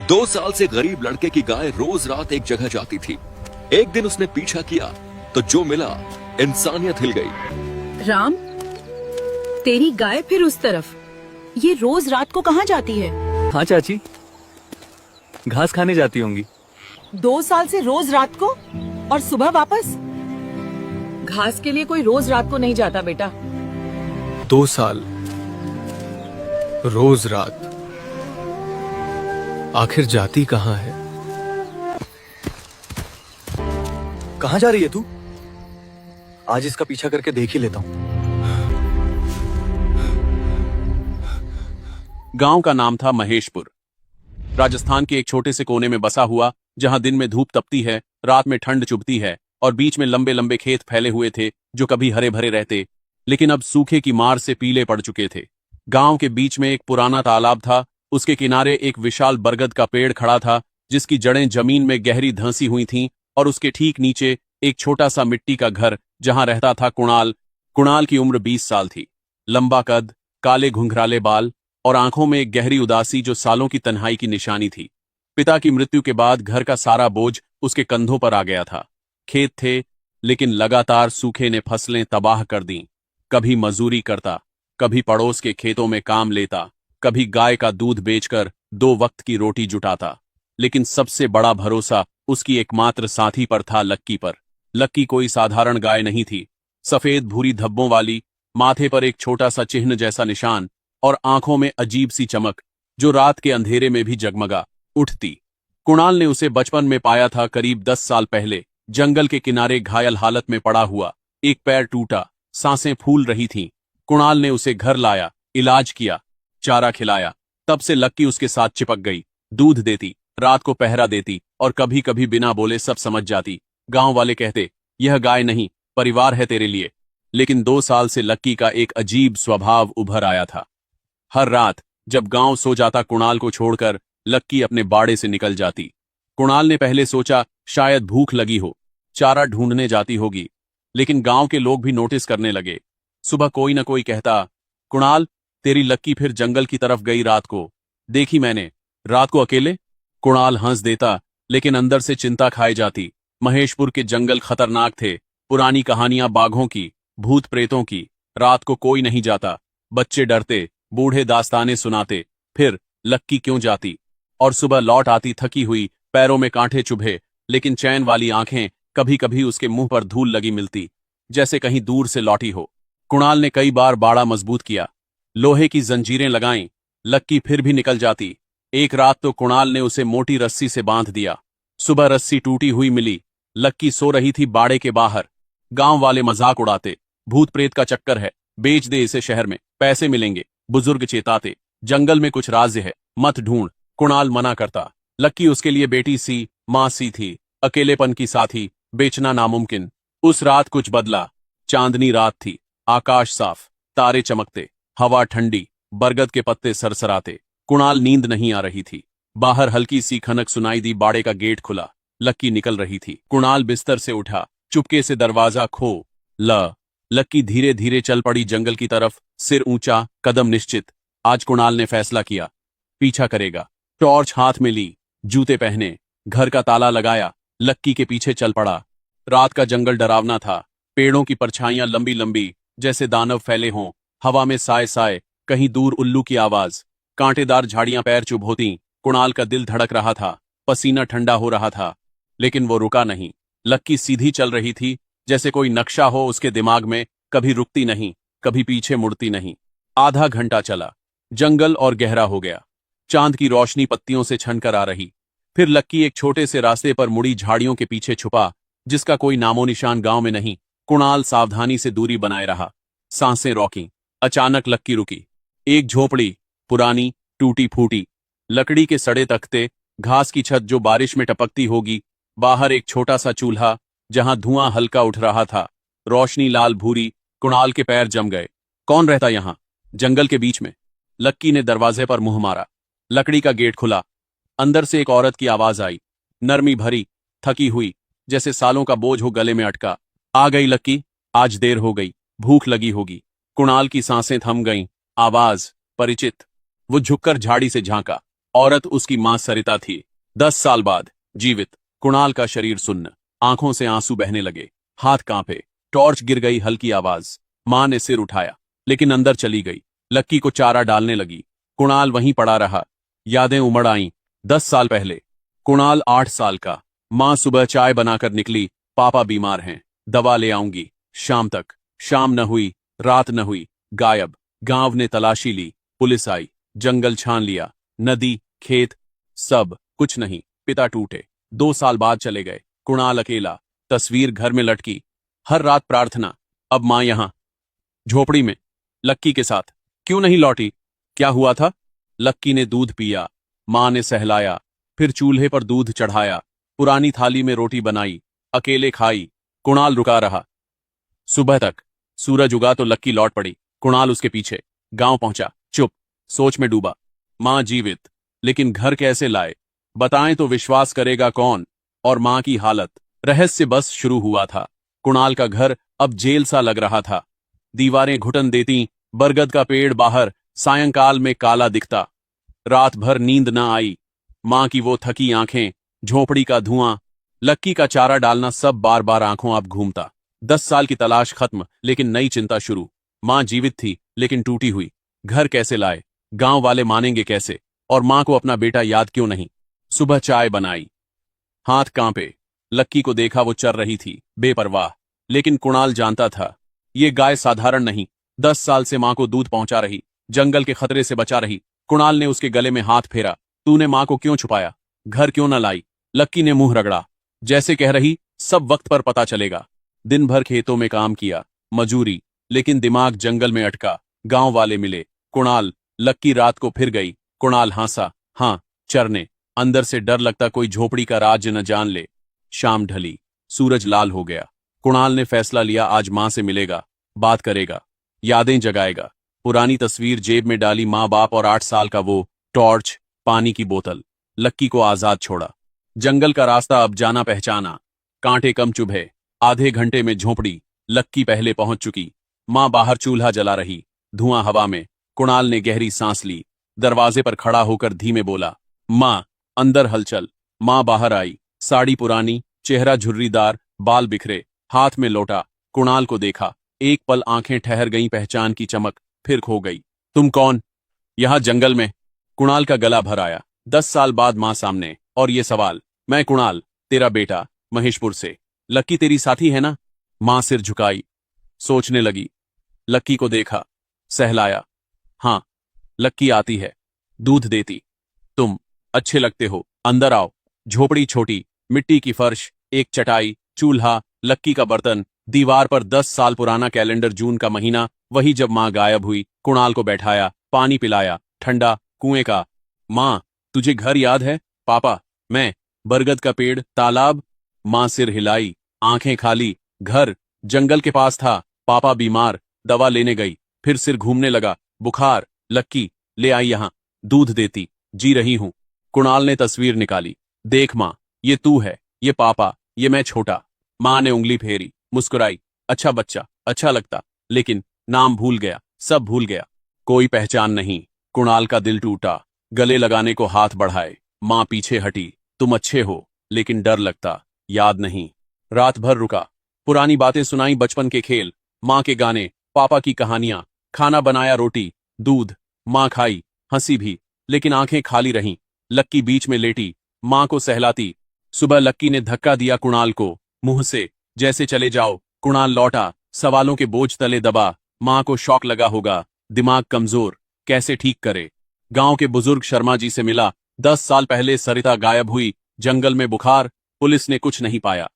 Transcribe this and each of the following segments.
2 साल से गरीब लड़के की गाय रोज रात एक जगह जाती थी। एक दिन उसने पीछा किया तो जो मिला, इंसानियत हिल गई। राम, तेरी गाय फिर उस तरफ, ये रोज रात को कहाँ जाती है? हाँ चाची, घास खाने जाती होंगी। 2 साल से रोज रात को और सुबह वापस? घास के लिए कोई रोज रात को नहीं जाता बेटा। 2 साल रोज रात, आखिर जाती कहाँ है? कहाँ जा रही है तू? आज इसका पीछा करके देख ही लेता हूँ। गांव का नाम था महेशपुर। राजस्थान के एक छोटे से कोने में बसा हुआ, जहां दिन में धूप तपती है, रात में ठंड चुभती है और बीच में लंबे लंबे खेत फैले हुए थे जो कभी हरे भरे रहते, लेकिन अब सूखे की मार से पीले पड़ चुके थे। गांव के बीच में एक पुराना तालाब था। उसके किनारे एक विशाल बरगद का पेड़ खड़ा था जिसकी जड़ें जमीन में गहरी धंसी हुई थीं, और उसके ठीक नीचे एक छोटा सा मिट्टी का घर जहां रहता था कुणाल। कुणाल की उम्र 20 साल थी। लंबा कद, काले घुंघराले बाल और आंखों में एक गहरी उदासी जो सालों की तन्हाई की निशानी थी। पिता की मृत्यु के बाद घर का सारा बोझ उसके कंधों पर आ गया था। खेत थे, लेकिन लगातार सूखे ने फसलें तबाह कर दी। कभी मजूरी करता, कभी पड़ोस के खेतों में काम लेता, कभी गाय का दूध बेचकर 2 वक्त की रोटी जुटाता, लेकिन सबसे बड़ा भरोसा उसकी एकमात्र साथी पर था, लक्की पर। लक्की कोई साधारण गाय नहीं थी। सफेद भूरी धब्बों वाली, माथे पर एक छोटा सा चिन्ह जैसा निशान और आंखों में अजीब सी चमक जो रात के अंधेरे में भी जगमगा उठती। कुणाल ने उसे बचपन में पाया था, करीब 10 साल पहले, जंगल के किनारे घायल हालत में पड़ा हुआ। एक पैर टूटा, सांसें फूल रही थीं। कुणाल ने उसे घर लाया, इलाज किया, चारा खिलाया। तब से लक्की उसके साथ चिपक गई। दूध देती, रात को पहरा देती और कभी कभी बिना बोले सब समझ जाती। गांव वाले कहते, यह गाय नहीं, परिवार है तेरे लिए। लेकिन 2 साल से लक्की का एक अजीब स्वभाव उभर आया था। हर रात जब गांव सो जाता, कुणाल को छोड़कर लक्की अपने बाड़े से निकल जाती। कुणाल ने पहले सोचा शायद भूख लगी हो, चारा ढूंढने जाती होगी, लेकिन गांव के लोग भी नोटिस करने लगे। सुबह कोई न कोई कहता, कुणाल, तेरी लक्की फिर जंगल की तरफ गई रात को, देखी मैंने। रात को अकेले? कुणाल हंस देता, लेकिन अंदर से चिंता खाई जाती। महेशपुर के जंगल खतरनाक थे। पुरानी कहानियां बाघों की, भूत प्रेतों की। रात को कोई नहीं जाता। बच्चे डरते, बूढ़े दास्तानें सुनाते। फिर लक्की क्यों जाती? और सुबह लौट आती थकी हुई, पैरों में कांटे चुभे, लेकिन चैन वाली आंखें। कभी कभी उसके मुंह पर धूल लगी मिलती, जैसे कहीं दूर से लौटी हो। कुणाल ने कई बार बाड़ा मजबूत किया, लोहे की जंजीरें लगाईं, लक्की फिर भी निकल जाती। एक रात तो कुणाल ने उसे मोटी रस्सी से बांध दिया। सुबह रस्सी टूटी हुई मिली। लक्की सो रही थी बाड़े के बाहर। गांव वाले मजाक उड़ाते, भूत प्रेत का चक्कर है, बेच दे इसे, शहर में पैसे मिलेंगे। बुजुर्ग चेताते, जंगल में कुछ राज है, मत ढूंढ। कुणाल मना करता। लक्की उसके लिए बेटी सी, मां सी थी, अकेलेपन की साथी, बेचना नामुमकिन। उस रात कुछ बदला। चांदनी रात थी, आकाश साफ, तारे चमकते, हवा ठंडी, बरगद के पत्ते सरसराते। कुणाल नींद नहीं आ रही थी। बाहर हल्की सी खनक सुनाई दी। बाड़े का गेट खुला, लक्की निकल रही थी। कुणाल बिस्तर से उठा, चुपके से दरवाजा लक्की धीरे धीरे चल पड़ी जंगल की तरफ, सिर ऊंचा, कदम निश्चित। आज कुणाल ने फैसला किया, पीछा करेगा। टॉर्च हाथ में ली, जूते पहने, घर का ताला लगाया, लक्की के पीछे चल पड़ा। रात का जंगल डरावना था। पेड़ों की परछाइयां लंबी लंबी, जैसे दानव फैले हों। हवा में साए साए, कहीं दूर उल्लू की आवाज। कांटेदार झाड़ियां पैर चुभोतीं। कुणाल का दिल धड़क रहा था, पसीना ठंडा हो रहा था, लेकिन वो रुका नहीं। लक्की सीधी चल रही थी, जैसे कोई नक्शा हो उसके दिमाग में, कभी रुकती नहीं, कभी पीछे मुड़ती नहीं। आधा घंटा चला, जंगल और गहरा हो गया। चांद की रोशनी पत्तियों से छनकर आ रही। फिर लक्की एक छोटे से रास्ते पर मुड़ी झाड़ियों के पीछे छुपा, जिसका कोई नामो निशान गांव में नहीं। कुणाल सावधानी से दूरी बनाए रहा, सांसें रोकीं। अचानक लक्की रुकी। एक झोपड़ी, पुरानी, टूटी फूटी, लकड़ी के सड़े तख्ते, घास की छत जो बारिश में टपकती होगी। बाहर एक छोटा सा चूल्हा, जहां धुआं हल्का उठ रहा था, रोशनी लाल भूरी। कुणाल के पैर जम गए। कौन रहता यहां, जंगल के बीच में? लक्की ने दरवाजे पर मुंह मारा। लकड़ी का गेट खुला। अंदर से एक औरत की आवाज आई, नरमी भरी, थकी हुई, जैसे सालों का बोझ हो गले में अटका। आ गई लक्की, आज देर हो गई, भूख लगी होगी। कुणाल की सांसें थम गईं। आवाज परिचित। वो झुककर झाड़ी से झांका। औरत उसकी मां सरिता थी। 10 साल बाद जीवित। कुणाल का शरीर सुन्न, आंखों से आंसू बहने लगे, हाथ कांपे। टॉर्च गिर गई, हल्की आवाज। मां ने सिर उठाया, लेकिन अंदर चली गई। लक्की को चारा डालने लगी। कुणाल वहीं पड़ा रहा। यादें उमड़ आईं। 10 साल पहले। कुणाल 8 साल का। मां सुबह चाय बनाकर निकली, पापा बीमार हैं, दवा ले आऊंगी। शाम तक। शाम न हुई, रात न हुई, गायब। गांव ने तलाशी ली, पुलिस आई, जंगल छान लिया, नदी, खेत, सब कुछ नहीं। पिता टूटे। 2 साल बाद चले गए। कुणाल अकेला, तस्वीर घर में लटकी। हर रात प्रार्थना, अब मां यहां झोपड़ी में लक्की के साथ। क्यों नहीं लौटी? क्या हुआ था? लक्की ने दूध पिया, मां ने सहलाया, फिर चूल्हे पर दूध चढ़ाया, पुरानी थाली में रोटी बनाई, अकेले खाई। कुणाल रुका रहा। सुबह तक। सूरज उगा तो लक्की लौट पड़ी। कुणाल उसके पीछे। गांव पहुंचा, चुप, सोच में डूबा। मां जीवित, लेकिन घर कैसे लाए? बताएं तो विश्वास करेगा कौन? और मां की हालत। रहस्य बस शुरू हुआ था। कुणाल का घर अब जेल सा लग रहा था। दीवारें घुटन देती, बरगद का पेड़ बाहर सायंकाल में काला दिखता। रात भर नींद न आई। मां की वो थकी आंखें, झोपड़ी का धुआं, लक्की का चारा डालना, सब बार बार आंखों अब घूमता। 10 साल की तलाश खत्म, लेकिन नई चिंता शुरू। मां जीवित थी, लेकिन टूटी हुई। घर कैसे लाए? गांव वाले मानेंगे कैसे? और मां को अपना बेटा याद क्यों नहीं? सुबह चाय बनाई, हाथ कांपे। लक्की को देखा, वो चर रही थी, बेपरवाह। लेकिन कुणाल जानता था, ये गाय साधारण नहीं। 10 साल से मां को दूध पहुंचा रही, जंगल के खतरे से बचा रही। कुणाल ने उसके गले में हाथ फेरा। तूने मां को क्यों छुपाया? घर क्यों न लाई? लक्की ने मुंह रगड़ा, जैसे कह रही, सब वक्त पर पता चलेगा। दिन भर खेतों में काम किया, मजूरी, लेकिन दिमाग जंगल में अटका। गांव वाले मिले। कुणाल, लक्की रात को फिर गई। कुणाल हंसा, हां, चरने। अंदर से डर लगता कोई झोपड़ी का राज न जान ले। शाम ढली, सूरज लाल हो गया। कुणाल ने फैसला लिया, आज मां से मिलेगा, बात करेगा, यादें जगाएगा। पुरानी तस्वीर जेब में डाली, मां बाप और 8 साल का वो, टॉर्च, पानी की बोतल। लक्की को आजाद छोड़ा। जंगल का रास्ता अब जाना पहचाना। कांटे कम चुभे। आधे घंटे में झोपड़ी। लक्की पहले पहुंच चुकी। मां बाहर चूल्हा जला रही, धुआं हवा में। कुणाल ने गहरी सांस ली। दरवाजे पर खड़ा होकर धीमे बोला, मां। अंदर हलचल। मां बाहर आई, साड़ी पुरानी, चेहरा झुर्रीदार, बाल बिखरे, हाथ में लोटा। कुणाल को देखा। एक पल आंखें ठहर गईं, पहचान की चमक, फिर खो गई। तुम कौन? यहां जंगल में। कुणाल का गला भर आया। 10 साल बाद मां सामने, और ये सवाल। मैं कुणाल, तेरा बेटा, महेशपुर से। लक्की तेरी साथी है ना? मां सिर झुकाई, सोचने लगी। लक्की को देखा, सहलाया। हां, लक्की आती है, दूध देती। तुम अच्छे लगते हो, अंदर आओ। झोपड़ी छोटी, मिट्टी की फर्श, एक चटाई, चूल्हा, लक्की का बर्तन। दीवार पर 10 साल पुराना कैलेंडर, जून का महीना, वही जब मां गायब हुई। कुणाल को बैठाया, पानी पिलाया, ठंडा, कुएं का। मां, तुझे घर याद है? पापा, मैं, बरगद का पेड़, तालाब। मां सिर हिलाई, आंखें खाली। घर जंगल के पास था। पापा बीमार, दवा लेने गई। फिर सिर घूमने लगा। बुखार। लक्की, ले आई यहां, दूध देती, जी रही हूं। कुणाल ने तस्वीर निकाली। देख मां, ये तू है, ये पापा, ये मैं छोटा। मां ने उंगली फेरी, मुस्कुराई। अच्छा बच्चा, अच्छा लगता, लेकिन नाम भूल गया, सब भूल गया। कोई पहचान नहीं। कुणाल का दिल टूटा। गले लगाने को हाथ बढ़ाए। मां पीछे हटी। तुम अच्छे हो, लेकिन डर लगता, याद नहीं। रात भर रुका। पुरानी बातें सुनाई, बचपन के खेल, मां के गाने, पापा की कहानियां। खाना बनाया, रोटी, दूध। मां खाई, हंसी भी, लेकिन आंखें खाली रहीं। लक्की बीच में लेटी, मां को सहलाती। सुबह लक्की ने धक्का दिया कुणाल को, मुंह से, जैसे चले जाओ। कुणाल लौटा, सवालों के बोझ तले दबा। मां को शौक लगा होगा, दिमाग कमजोर, कैसे ठीक करे? गांव के बुजुर्ग शर्मा जी से मिला। 10 साल पहले सरिता गायब हुई, जंगल में बुखार, पुलिस ने कुछ नहीं पाया।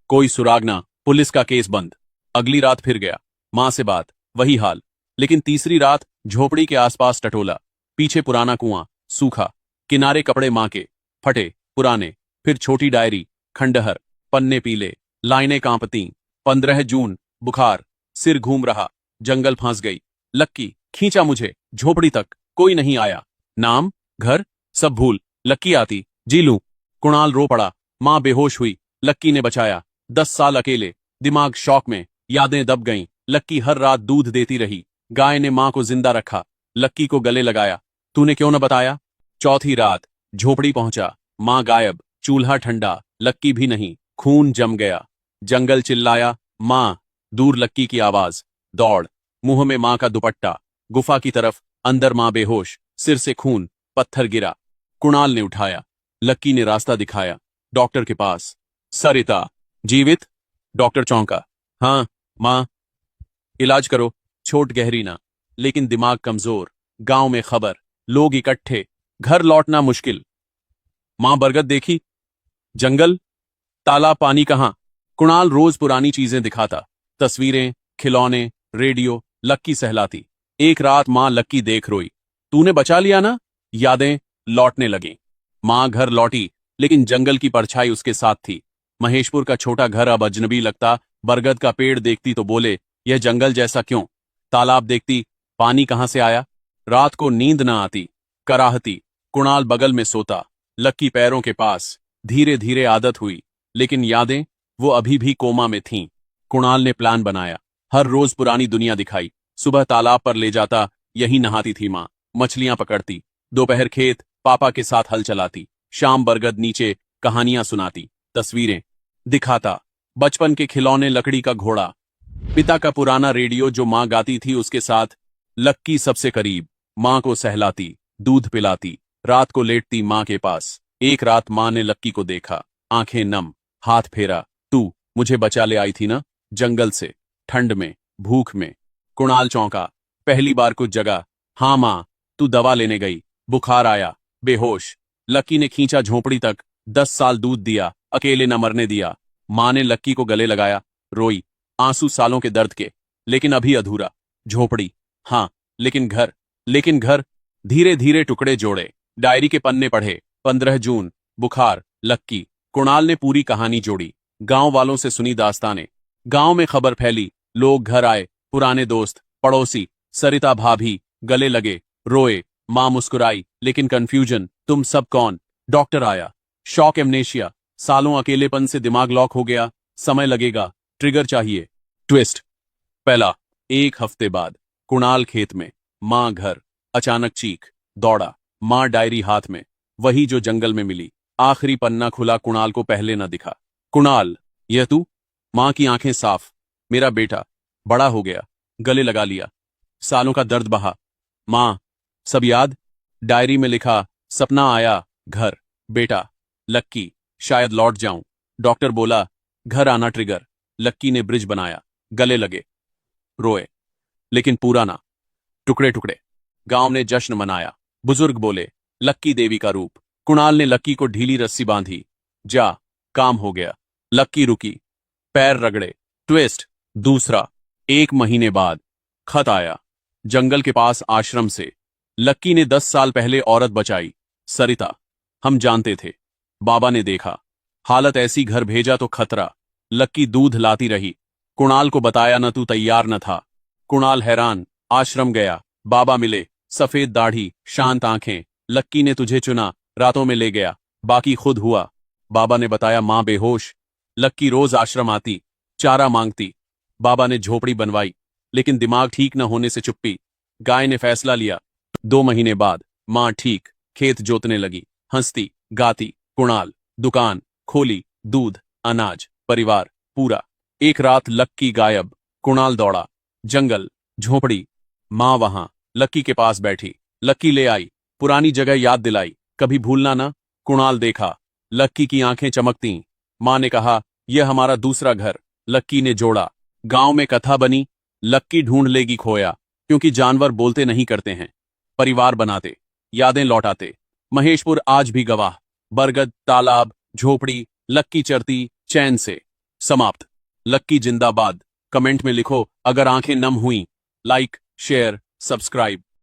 कोई सुराग ना, पुलिस का केस बंद। अगली रात फिर गया, मां से बात, वही हाल। लेकिन तीसरी रात झोपड़ी के आसपास टटोला। पीछे पुराना कुआं, सूखा, किनारे कपड़े मां के, फटे, पुराने। फिर छोटी डायरी, खंडहर, पन्ने पीले, लाइनें कांपती। 15 जून, बुखार, सिर घूम रहा, जंगल फंस गई। लक्की, खींचा मुझे, झोपड़ी तक, कोई नहीं आया। नाम, घर, सब भूल। लक्की आती, जी लूं। कुणाल रो पड़ा। मां बेहोश हुई, लक्की ने बचाया। 10 साल अकेले, दिमाग शौक में, यादें दब गईं। लक्की हर रात दूध देती रही। गाय ने मां को जिंदा रखा। लक्की को गले लगाया। तूने क्यों न बताया? चौथी रात झोपड़ी पहुंचा, मां गायब, चूल्हा ठंडा, लक्की भी नहीं, खून जम गया। जंगल चिल्लाया, मां। दूर लक्की की आवाज, दौड़। मुंह में मां का दुपट्टा, गुफा की तरफ, अंदर मां बेहोश, सिर से खून, पत्थर गिरा। कुणाल ने उठाया, लक्की ने रास्ता दिखाया, डॉक्टर के पास। सरिता जीवित? डॉक्टर चौंका। हाँ मां, इलाज करो, चोट गहरी ना, लेकिन दिमाग कमजोर। गांव में खबर, लोग इकट्ठे, घर लौटना मुश्किल। मां बरगद देखी? जंगल, तालाब, पानी कहां? कुणाल रोज पुरानी चीजें दिखाता, तस्वीरें, खिलौने, रेडियो। लक्की सहलाती। एक रात मां लक्की देख रोई। तूने बचा लिया ना? यादें लौटने लगीं। मां घर लौटी, लेकिन जंगल की परछाई उसके साथ थी। महेशपुर का छोटा घर अब अजनबी लगता। बरगद का पेड़ देखती तो बोले, यह जंगल जैसा क्यों? तालाब देखती, पानी कहां से आया? रात को नींद न आती, कराहती। कुणाल बगल में सोता, लक्की पैरों के पास। धीरे धीरे आदत हुई, लेकिन यादें, वो अभी भी कोमा में थीं। कुणाल ने प्लान बनाया, हर रोज पुरानी दुनिया दिखाई। सुबह तालाब पर ले जाता, यहीं नहाती थी मां, मछलियां पकड़ती। दोपहर खेत, पापा के साथ हल चलाती। शाम बरगद नीचे कहानियां सुनाती, तस्वीरें दिखाता, बचपन के खिलौने, लकड़ी का घोड़ा, पिता का पुराना रेडियो जो मां गाती थी उसके साथ। लक्की सबसे करीब, मां को सहलाती, दूध पिलाती, रात को लेटती मां के पास। एक रात मां ने लक्की को देखा, आंखें नम, हाथ फेरा। तू मुझे बचा ले आई थी ना, जंगल से, ठंड में, भूख में। कुणाल चौंका, पहली बार कुछ जगह। हाँ मां, तू दवा लेने गई, बुखार आया, बेहोश। लक्की ने खींचा झोपड़ी तक, 10 साल दूध दिया, अकेले न मरने दिया। मां ने लक्की को गले लगाया, रोई, आंसू सालों के दर्द के। लेकिन अभी अधूरा। झोपड़ी हाँ, लेकिन घर, लेकिन घर। धीरे धीरे टुकड़े जोड़े, डायरी के पन्ने पढ़े। 15 जून, बुखार, लक्की। कुणाल ने पूरी कहानी जोड़ी, गांव वालों से सुनी दास्तानें। गांव में खबर फैली, लोग घर आए, पुराने दोस्त, पड़ोसी। सरिता भाभी गले लगे, रोए। मां मुस्कुराई, लेकिन कंफ्यूजन, तुम सब कौन? डॉक्टर आया, शॉक एमनेशिया, सालों अकेलेपन से दिमाग लॉक हो गया। समय लगेगा, ट्रिगर चाहिए। ट्विस्ट। पहला, 1 हफ्ते बाद, कुणाल खेत में, मां घर। अचानक चीख, दौड़ा, मां डायरी हाथ में, वही जो जंगल में मिली। आखिरी पन्ना खुला, कुणाल को पहले न दिखा। कुणाल, यह तू? मां की आंखें साफ, मेरा बेटा, बड़ा हो गया, गले लगा लिया। सालों का दर्द बहा। मां, सब याद? डायरी में लिखा, सपना आया, घर, बेटा, लक्की, शायद लौट जाऊं। डॉक्टर बोला, घर आना ट्रिगर। लक्की ने ब्रिज बनाया, गले लगे, रोए, लेकिन पूरा ना, टुकड़े टुकड़े। गांव ने जश्न मनाया, बुजुर्ग बोले, लक्की देवी का रूप। कुणाल ने लक्की को ढीली रस्सी बांधी, जा, काम हो गया। लक्की रुकी, पैर रगड़े। ट्विस्ट दूसरा, 1 महीने बाद, खत आया, जंगल के पास आश्रम से। लक्की ने 10 साल पहले औरत बचाई, सरिता। हम जानते थे, बाबा ने देखा, हालत ऐसी, घर भेजा तो खतरा। लक्की दूध लाती रही, कुणाल को बताया न, तू तैयार न था। कुणाल हैरान, आश्रम गया, बाबा मिले, सफेद दाढ़ी, शांत आंखें। लक्की ने तुझे चुना, रातों में ले गया, बाकी खुद हुआ। बाबा ने बताया, मां बेहोश। लक्की रोज आश्रम आती, चारा मांगती। बाबा ने झोपड़ी बनवाई, लेकिन दिमाग ठीक न होने से चुप्पी। गाय ने फैसला लिया। 2 महीने बाद, मां ठीक, खेत जोतने लगी, हंसती, गाती। कुणाल, दुकान खोली, दूध, अनाज, परिवार पूरा। एक रात लक्की गायब, कुणाल दौड़ा, जंगल, झोपड़ी, मां वहां, लक्की के पास बैठी। लक्की ले आई, पुरानी जगह याद दिलाई, कभी भूलना ना। कुणाल देखा, लक्की की आंखें चमकतीं। मां ने कहा, यह हमारा दूसरा घर। लक्की ने जोड़ा, गांव में कथा बनी, लक्की ढूंढ लेगी खोया, क्योंकि जानवर बोलते नहीं करते हैं, परिवार बनाते, यादें लौटाते। महेशपुर आज भी गवाह, बरगद, तालाब, झोपड़ी, लक्की चरती चैन से। समाप्त। लक्की जिंदाबाद। कमेंट में लिखो अगर आंखें नम हुई। Like, share, subscribe.